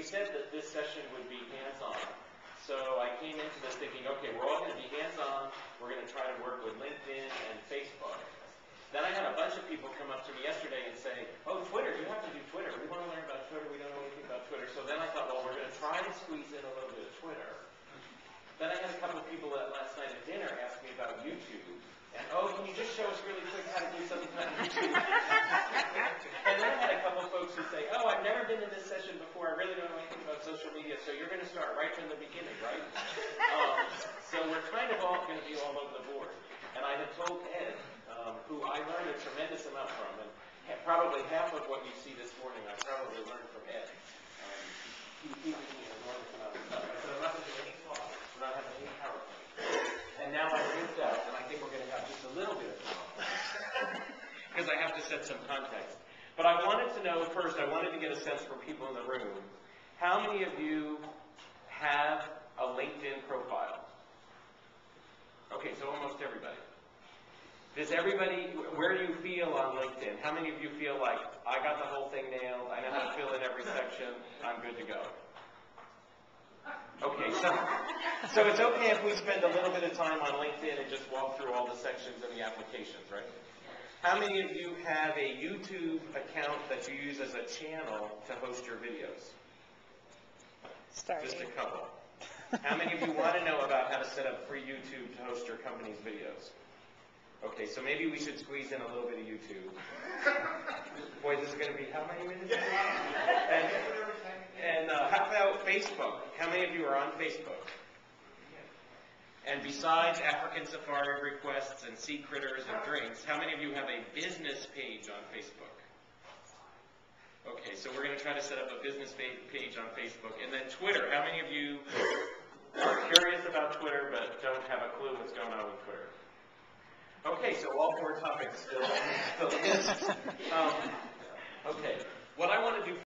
said that this session would be hands-on. So I came into this thinking, okay, we're all going to be hands-on. We're going to try to work with LinkedIn and Facebook. Then I had a bunch of people come up to me yesterday and say, oh, Twitter, you have to do Twitter. We want to learn about Twitter. We don't know anything about Twitter. So then I thought, well, we're going to try to squeeze in a little bit of Twitter. Then I had a couple of people last night at dinner ask me about YouTube. And, oh, can you just show us really quick how to do something on YouTube? And then I had a couple of folks who say, oh, I've never been in this session before. I really don't know anything about social media. So you're going to start right from the beginning, right? So we're kind of all going to be all over the board. And I had told Ed, who I learned a tremendous amount from, and probably half of what you see this morning I probably learned from Ed. He teaches me an enormous amount of stuff. I said, I'm not going to do any slides. We're not having any PowerPoint. And now I'm ripped out, and I think we're going to have just a little bit of PowerPoint. Because I have to set some context. But I wanted to know first, I wanted to get a sense from people in the room, how many of you have a LinkedIn profile? Okay, so almost everybody. Does everybody, where do you feel on LinkedIn? How many of you feel like, I got the whole thing nailed, I know how to fill in every section, I'm good to go? Okay, so it's okay if we spend a little bit of time on LinkedIn and just walk through all the sections and the applications, right? How many of you have a YouTube account that you use as a channel to host your videos? Just a couple. How many of you want to know about how to set up free YouTube to host your company's videos? Okay, so maybe we should squeeze in a little bit of YouTube. Boy, this is going to be how many minutes? And how about Facebook? How many of you are on Facebook? And besides African safari requests and sea critters and drinks, how many of you have a business page on Facebook? Okay, so we're going to try to set up a business page on Facebook. And then Twitter. How many of you are curious about Twitter but don't have a clue what's going on with Twitter? Okay, so all four topics still exist. Okay, what I want to do